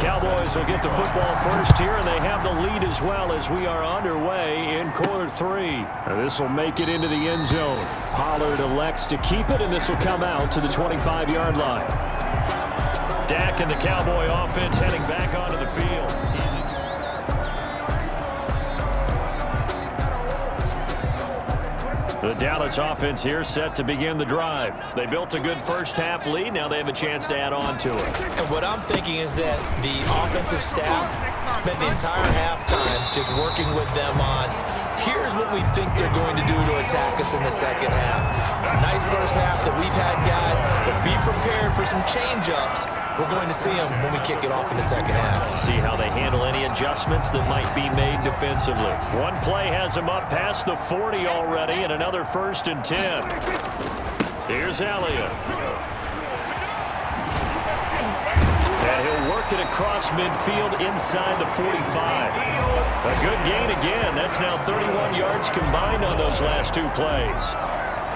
Cowboys will get the football first here, and they have the lead as well as we are underway in quarter three. This will make it into the end zone. Pollard elects to keep it, and this will come out to the 25-yard line. Dak and the Cowboy offense heading back onto the field. The Dallas offense here set to begin the drive. They built a good first-half lead. Now they have a chance to add on to it. And what I'm thinking is that the offensive staff spent the entire halftime just working with them on, here's what we think they're going to do to attack us in the second half. Nice first half that we've had, guys, but be prepared for some change-ups. We're going to see them when we kick it off in the second half. See how they handle any adjustments that might be made defensively. One play has them up past the 40 already, and another 1st and 10. Here's Elliott. And he'll work it across midfield inside the 45. A good gain again. That's now 31 yards combined on those last two plays.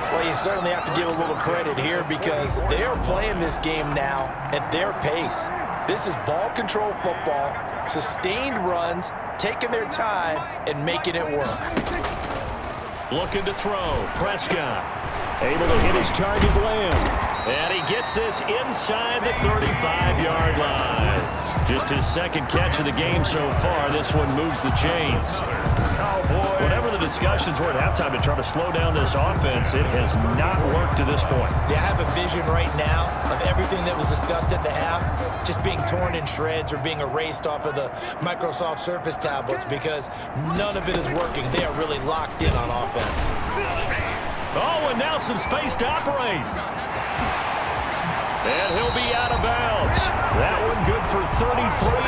Well, you certainly have to give a little credit here because they are playing this game now at their pace. This is ball control football, sustained runs, taking their time, and making it work. Looking to throw. Prescott able to hit his target Lamb. And he gets this inside the 35-yard line. Just his second catch of the game so far. This one moves the chains. Whatever the discussions were at halftime to try to slow down this offense, it has not worked to this point. Yeah, I have a vision right now of everything that was discussed at the half just being torn in shreds or being erased off of the Microsoft Surface tablets because none of it is working. They are really locked in on offense. Oh, and now some space to operate. And he'll be out of bounds. That one good for 33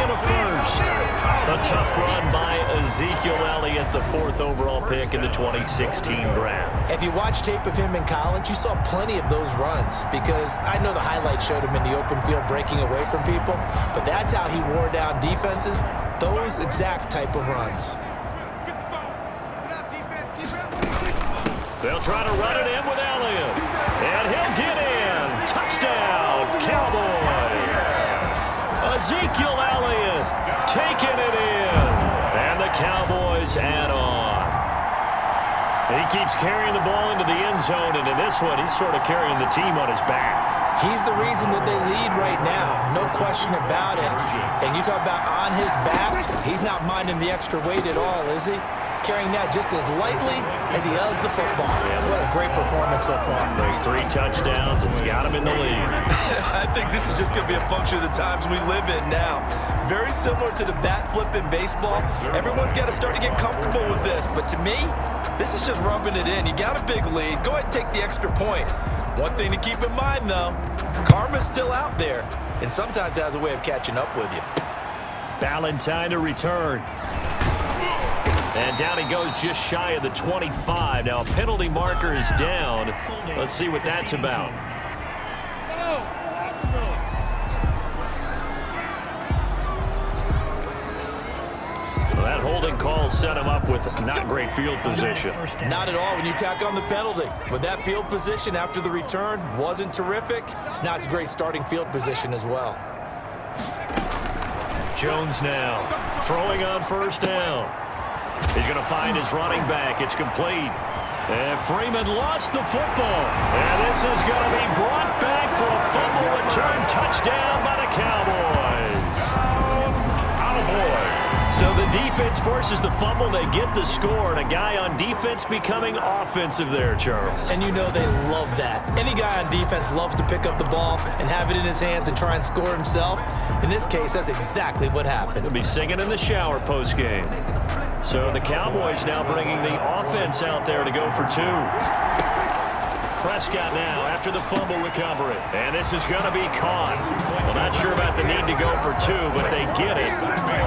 and a first. A tough run by Ezekiel Elliott, the 4th overall pick in the 2016 draft. If you watch tape of him in college, you saw plenty of those runs because I know the highlights showed him in the open field breaking away from people, but that's how he wore down defenses, those exact type of runs. They'll try to run it in with Elliott. And he'll get in. Touchdown, Cowboys. Ezekiel Elliott taking it in. And the Cowboys add on. He keeps carrying the ball into the end zone, and in this one, he's sort of carrying the team on his back. He's the reason that they lead right now, no question about it. And you talk about on his back, he's not minding the extra weight at all, is he? Carrying that just as lightly as he does the football. Yeah, what a great performance so far. Those 3 touchdowns, it's got him in the lead. I think this is just going to be a function of the times we live in now. Very similar to the bat flip in baseball. Everyone's got to start to get comfortable with this. But to me, this is just rubbing it in. You got a big lead. Go ahead and take the extra point. One thing to keep in mind, though, karma's still out there. And sometimes it has a way of catching up with you. Valentine to return. And down he goes just shy of the 25. Now a penalty marker is down. Let's see what that's about. Well, that holding call set him up with not great field position. Not at all when you tack on the penalty. But that field position after the return wasn't terrific. It's not a great starting field position as well. Jones now throwing on 1st down. He's going to find his running back. It's complete. And Freeman lost the football. And this is going to be brought back for a fumble return touchdown by the Cowboys. Oh, boy. So the defense forces the fumble. They get the score. And a guy on defense becoming offensive there, Charles. And you know they love that. Any guy on defense loves to pick up the ball and have it in his hands and try and score himself. In this case, that's exactly what happened. He'll be singing in the shower postgame. So the Cowboys now bringing the offense out there to go for 2. Prescott now after the fumble recovery. And this is going to be caught. Well, not sure about the need to go for 2, but they get it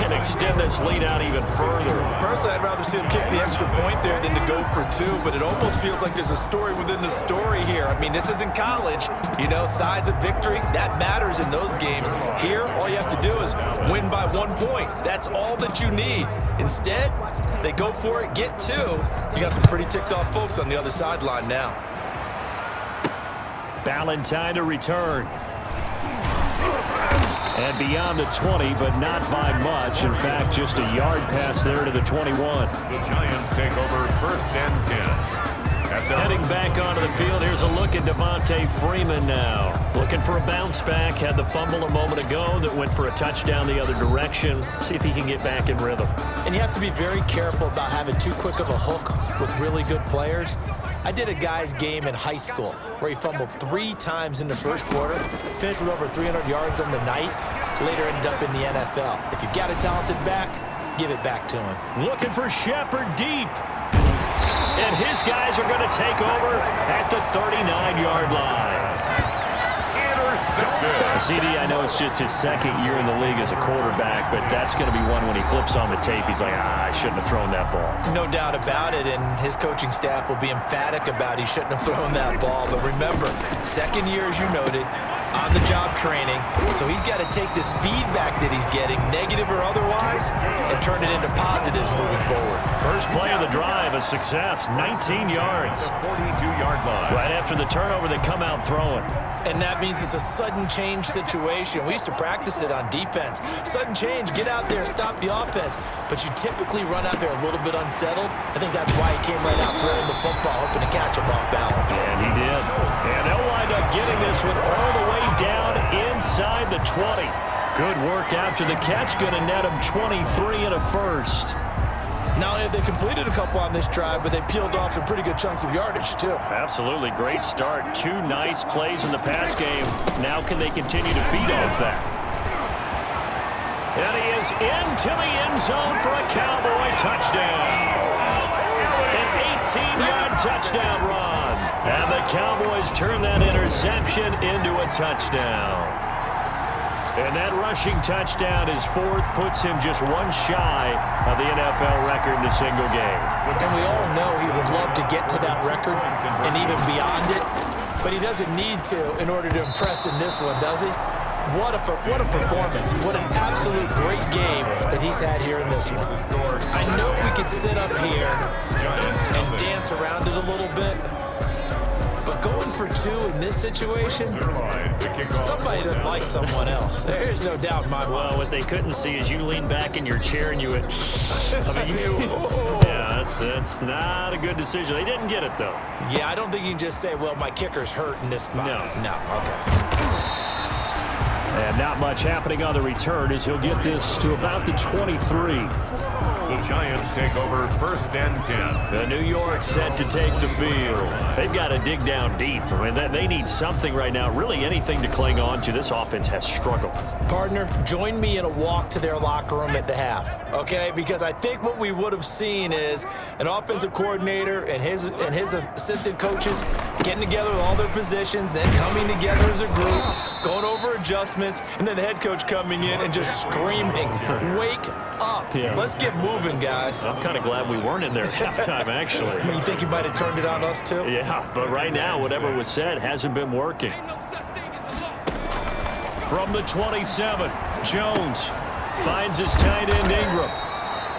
and extend this lead out even further. Personally, I'd rather see them kick the extra point there than to go for 2, but it almost feels like there's a story within the story here. I mean, this isn't college. You know, size of victory, that matters in those games. Here, all you have to do is win by 1 point. That's all that you need. Instead, they go for it, get 2. You got some pretty ticked off folks on the other sideline now. Valentine to return. And beyond the 20, but not by much. In fact, just a yard pass there to the 21. The Giants take over 1st and 10. Heading back onto the field, here's a look at Devontae Freeman now. Looking for a bounce back. Had the fumble a moment ago that went for a touchdown the other direction. See if he can get back in rhythm. And you have to be very careful about having too quick of a hook with really good players. I did a guy's game in high school where he fumbled 3 times in the first quarter, finished with over 300 yards on the night, later ended up in the NFL. If you've got a talented back, give it back to him. Looking for Shepard deep. And his guys are going to take over at the 39-yard line. CD, I know it's just his 2nd year in the league as a quarterback, but that's going to be one when he flips on the tape. He's like, I shouldn't have thrown that ball. No doubt about it, and his coaching staff will be emphatic about he shouldn't have thrown that ball. But remember, 2nd year, as you noted, on-the-job training, so he's got to take this feedback that he's getting, negative or otherwise, and turn it into positives moving forward. First play of the drive, a success, 19 yards. 42-yard line. Right after the turnover, they come out throwing. And that means it's a sudden change situation. We used to practice it on defense. Sudden change, get out there, stop the offense. But you typically run out there a little bit unsettled. I think that's why he came right out throwing the football, hoping to catch him off balance. And he did. And they'll wind up getting this one all the way down inside the 20. Good work after the catch. Going to net him 23 and a first. Not only have they completed a couple on this drive, but they peeled off some pretty good chunks of yardage, too. Absolutely. Great start. 2 nice plays in the pass game. Now can they continue to feed off that? And he is into the end zone for a Cowboy touchdown. An 18-yard touchdown run. And the Cowboys turn that interception into a touchdown. And that rushing touchdown is 4th, puts him just 1 shy of the NFL record in a single game. And we all know he would love to get to that record and even beyond it, but he doesn't need to in order to impress in this one, does he? What a performance. What an absolute great game that he's had here in this one. I know we could sit up here and dance around it a little bit, but going for 2 in this situation, somebody doesn't like someone else. There's no doubt in my mind. Well, what they couldn't see is you lean back in your chair and you went, yeah, that's not a good decision. They didn't get it, though. Yeah, I don't think you can just say, well, my kicker's hurt in this spot. No, okay. And not much happening on the return as he'll get this to about the 23. The Giants take over 1st and 10. The New York set to take the field. They've got to dig down deep. I mean, they need something right now, really anything to cling on to. This offense has struggled. Partner, join me in a walk to their locker room at the half, okay? Because I think what we would have seen is an offensive coordinator and his assistant coaches getting together with all their positions, then coming together as a group, going over adjustments, and then the head coach coming in and just screaming, wake up. Yeah. Let's get moving, guys. I'm kind of glad we weren't in there at halftime, actually. I mean, you think you might have turned it on us, too? Yeah, but right now, whatever was said hasn't been working. From the 27, Jones finds his tight end Ingram.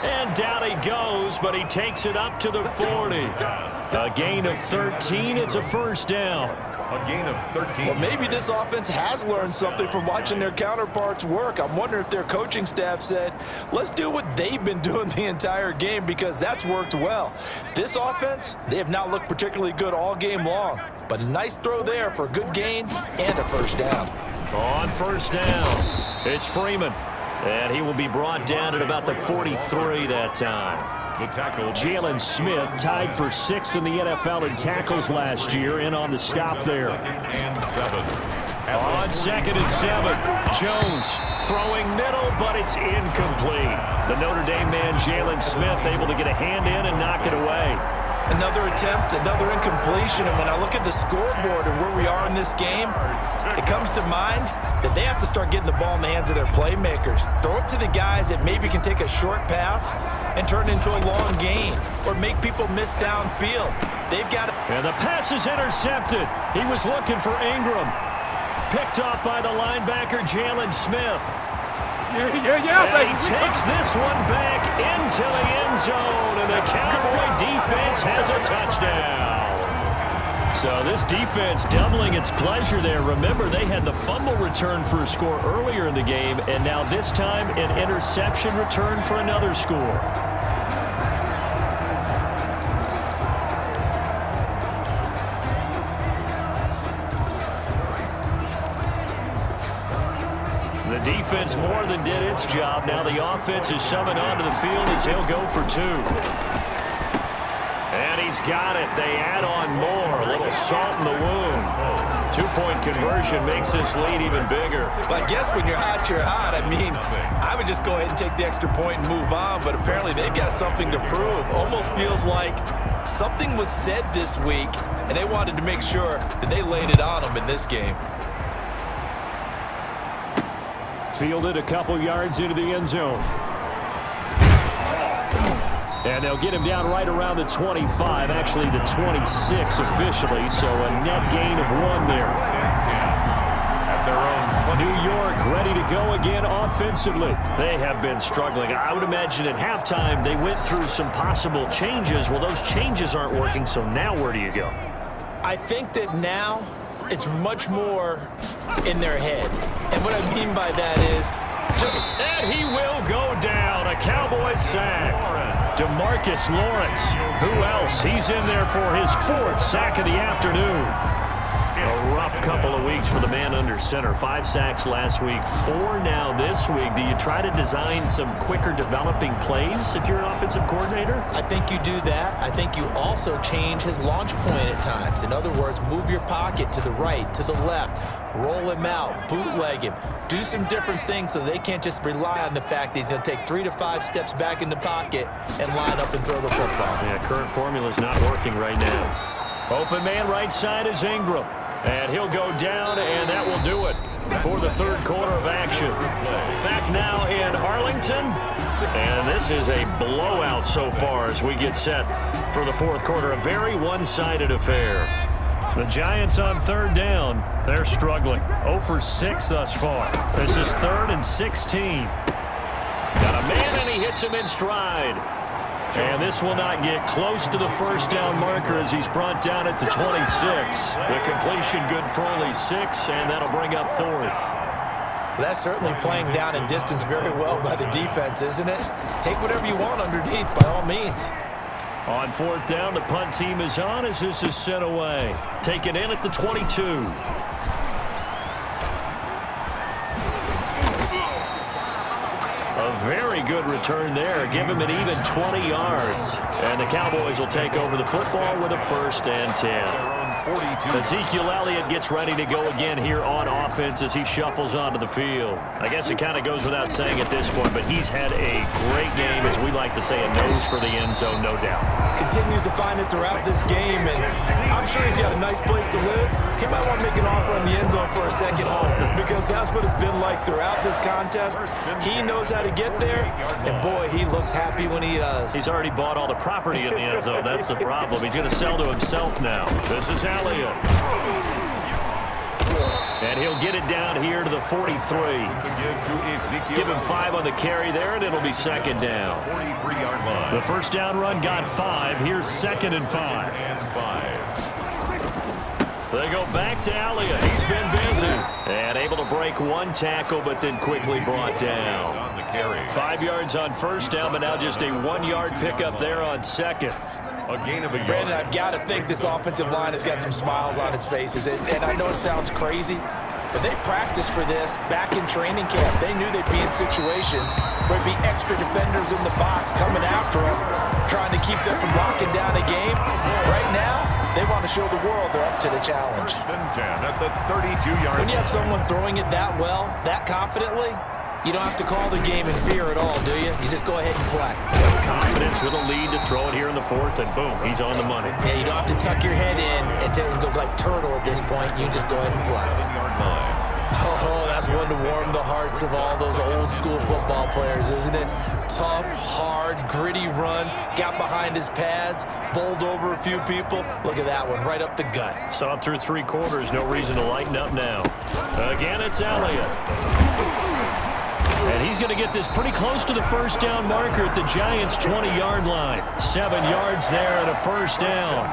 And down he goes, but he takes it up to the 40. A gain of 13, it's a first down. A gain of 13. Well, maybe this offense has learned something from watching their counterparts work. I'm wondering if their coaching staff said, let's do what they've been doing the entire game, because that's worked well. This offense, they have not looked particularly good all game long, but a nice throw there for a good gain and a first down. On first down, it's Freeman, and he will be brought down at about the 43 that time. The tackle. Jalen Smith tied for 6th in the NFL in tackles last year, in on the stop there. 2nd and 7. On 2nd and 7, Jones throwing middle, but it's incomplete. The Notre Dame man, Jalen Smith, able to get a hand in and knock it away. Another attempt, another incompletion, and when I look at the scoreboard and where we are in this game, it comes to mind that they have to start getting the ball in the hands of their playmakers. Throw it to the guys that maybe can take a short pass and turn it into a long gain, or make people miss downfield. They've got to... And the pass is intercepted. He was looking for Ingram. Picked off by the linebacker, Jalen Smith. Yeah, and he takes this one back into the end zone, and the Cowboy defense has a touchdown. So this defense doubling its pleasure there. Remember, they had the fumble return for a score earlier in the game, and now this time an interception return for another score. The defense more than did its job. Now the offense is summoned onto the field as he'll go for two. And he's got it. They add on more. A little salt in the wound. 2-point conversion makes this lead even bigger. But I guess when you're hot, you're hot. I mean, I would just go ahead and take the extra point and move on, but apparently they've got something to prove. Almost feels like something was said this week, and they wanted to make sure that they laid it on them in this game. Fielded a couple yards into the end zone. And they'll get him down right around the 25, actually the 26 officially, so a net gain of 1 there. New York ready to go again offensively. They have been struggling. I would imagine at halftime they went through some possible changes. Well, those changes aren't working, so now where do you go? I think that now it's much more in their head. And what I mean by that is just... And he will go down. A Cowboys sack. DeMarcus Lawrence. Who else? He's in there for his 4th sack of the afternoon. A rough couple of weeks for the man under center. 5 sacks last week, 4 now this week. Do you try to design some quicker developing plays if you're an offensive coordinator? I think you do that. I think you also change his launch point at times. In other words, move your pocket to the right, to the left, roll him out, bootleg him, do some different things so they can't just rely on the fact that he's going to take 3 to 5 steps back in the pocket and line up and throw the football. Yeah, current formula is not working right now. Open man right side is Ingram. And he'll go down, and that will do it for the 3rd quarter of action. Back now in Arlington. And this is a blowout so far as we get set for the 4th quarter. A very one-sided affair. The Giants on 3rd down. They're struggling. 0 for 6 thus far. This is 3rd and 16. Got a man, and he hits him in stride. And this will not get close to the 1st down marker as he's brought down at the 26. The completion good for only 6, and that'll bring up 4th. That's certainly playing down in distance very well by the defense, isn't it? Take whatever you want underneath, by all means. On 4th down, the punt team is on as this is sent away. Taken in at the 22. A very good return there. Give him an even 20 yards. And the Cowboys will take over the football with a 1st and 10. Ezekiel Elliott gets ready to go again here on offense as he shuffles onto the field. I guess it kind of goes without saying at this point, but he's had a great game, as we like to say, a nose for the end zone, no doubt. Continues to find it throughout this game, and I'm sure he's got a nice place to live. He might want to make an offer on the end zone for a second home, because that's what it's been like throughout this contest. He knows how to get there, and boy, he looks happy when he does. He's already bought all the property in the end zone. That's the problem. He's going to sell to himself now. This is Elliott. And he'll get it down here to the 43. Give him 5 on the carry there, and it'll be 2nd down. The 1st down run got 5. Here's 2nd and 5. They go back to Elliott. He's been busy. And able to break 1 tackle, but then quickly brought down. 5 yards on 1st down, but now just a 1-yard pickup there on 2nd. Brandon, I've got to think this offensive line has got some smiles on its faces. And I know it sounds crazy, but they practiced for this back in training camp. They knew they'd be in situations where there'd be extra defenders in the box coming after them, trying to keep them from locking down a game. Right now, they want to show the world they're up to the challenge. 1st and 10 at the 32-yard line. When you have someone throwing it that well, that confidently, you don't have to call the game in fear at all, do you? You just go ahead and play. Confidence with a lead to throw it here in the 4th, and boom, he's on the money. Yeah, you don't have to tuck your head in and go like turtle at this point. You just go ahead and play. Oh, that's one to warm the hearts of all those old school football players, isn't it? Tough, hard, gritty run, got behind his pads, bowled over a few people. Look at that one, right up the gut. Saw it through 3 quarters, no reason to lighten up now. Again, it's Elliott. And he's going to get this pretty close to the first down marker at the Giants' 20-yard line. 7 yards there and a first down.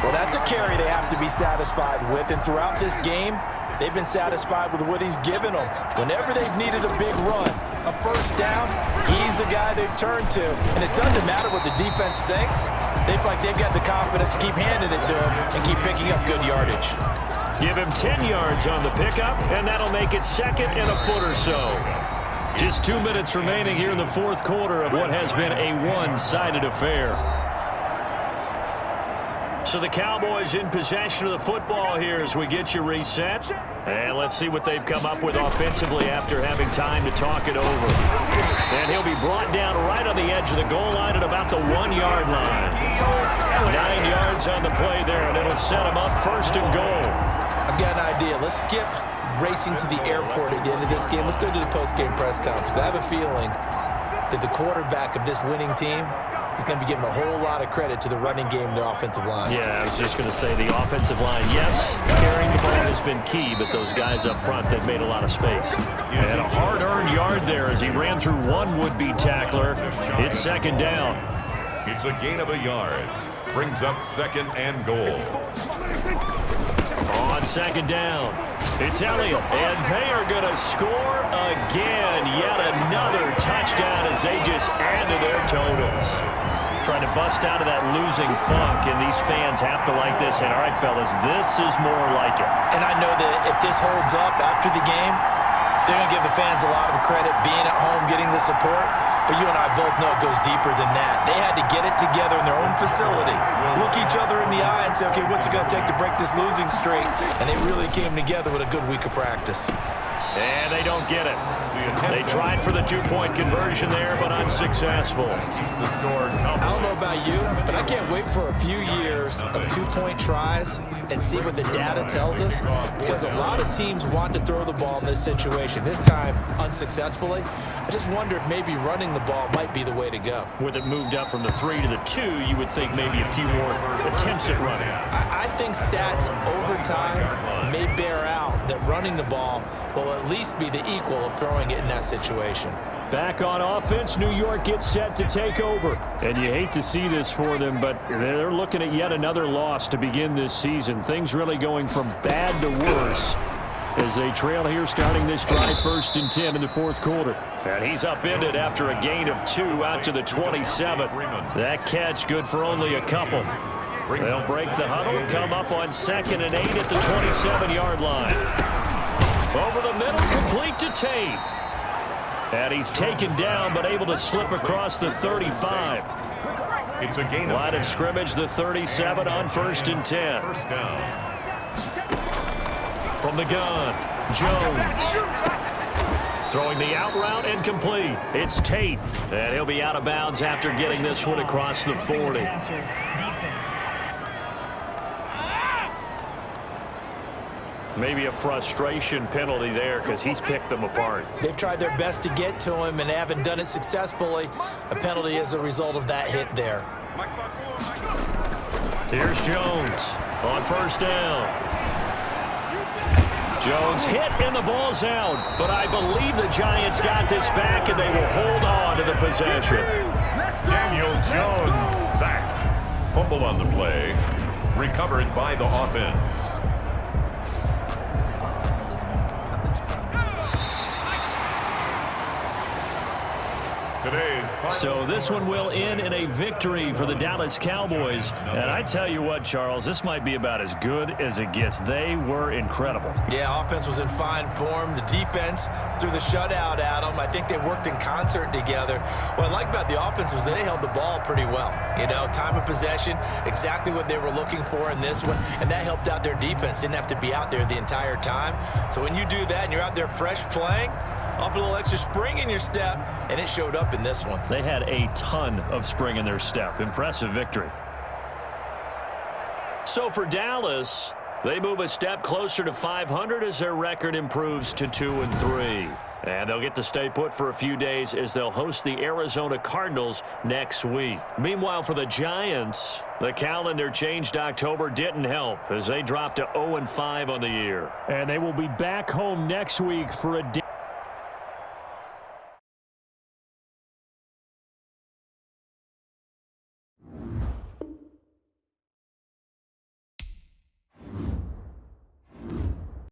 Well, that's a carry they have to be satisfied with. And throughout this game, they've been satisfied with what he's given them. Whenever they've needed a big run, a first down, he's the guy they've turned to. And it doesn't matter what the defense thinks. They feel like they've got the confidence to keep handing it to him and keep picking up good yardage. Give him 10 yards on the pickup, and that'll make it second and a foot or so. Just 2 minutes remaining here in the fourth quarter of what has been a one-sided affair. So the Cowboys in possession of the football here as we get you reset. And let's see what they've come up with offensively after having time to talk it over. And he'll be brought down right on the edge of the goal line at about the 1-yard line. 9 yards on the play there, and it'll set him up first and goal. I've got an idea. Let's skip racing to the airport at the end of this game. Let's go to the post-game press conference. I have a feeling that the quarterback of this winning team is going to be giving a whole lot of credit to the running game and the offensive line. Yeah, I was just going to say the offensive line, yes, carrying the ball has been key, but those guys up front, they've made a lot of space. And a hard-earned yard there as he ran through one would-be tackler. It's second down. It's a gain of a yard. Brings up second and goal. On second down, it's Elliott, and they are going to score again. Yet another touchdown as they just add to their totals. Trying to bust out of that losing funk, and these fans have to like this. And all right, fellas, this is more like it. And I know that if this holds up after the game, they're going to give the fans a lot of credit being at home, getting the support. But you and I both know it goes deeper than that. They had to get it together in their own facility, look each other in the eye and say, okay, what's it going to take to break this losing streak? And they really came together with a good week of practice. And they don't get it. They tried for the two-point conversion there, but unsuccessful. I don't know about you, but I can't wait for a few years of two-point tries and see what the data tells us, because a lot of teams want to throw the ball in this situation, this time unsuccessfully. I just wonder if maybe running the ball might be the way to go. With it moved up from the 3 to the 2, you would think maybe a few more attempts at running. I think stats over time may bear out that running the ball will at least be the equal of throwing it in that situation. Back on offense, New York gets set to take over. And you hate to see this for them, but they're looking at yet another loss to begin this season. Things really going from bad to worse as they trail here starting this drive 1st and 10 in the fourth quarter. And he's upended after a gain of 2 out to the 27. That catch good for only a couple. They'll break the huddle, come up on 2nd and 8 at the 27-yard line. Over the middle, complete to Tate. And he's taken down, but able to slip across the 35. It's a gain of line of scrimmage, the 37 on 1st and 10. First down. From the gun, Jones. Throwing the out route and complete. It's Tate. And he'll be out of bounds after getting this one across the 40. Maybe a frustration penalty there because he's picked them apart. They've tried their best to get to him and haven't done it successfully. A penalty as a result of that hit there. Here's Jones on 1st down. Jones hit and the ball's out, but I believe the Giants got this back and they will hold on to the possession. Daniel Jones sacked. Fumble on the play. Recovered by the offense. So this one will end in a victory for the Dallas Cowboys. And I tell you what, Charles, this might be about as good as it gets. They were incredible. Yeah, offense was in fine form. The defense threw the shutout at them. I think they worked in concert together. What I like about the offense was that they held the ball pretty well. You know, time of possession, exactly what they were looking for in this one. And that helped out their defense. Didn't have to be out there the entire time. So when you do that and you're out there fresh playing, off a little extra spring in your step, and it showed up in this one. They had a ton of spring in their step. Impressive victory. So for Dallas, they move a step closer to 500 as their record improves to 2-3. And they'll get to stay put for a few days as they'll host the Arizona Cardinals next week. Meanwhile, for the Giants, the calendar changed October didn't help as they dropped to 0-5 on the year. And they will be back home next week for a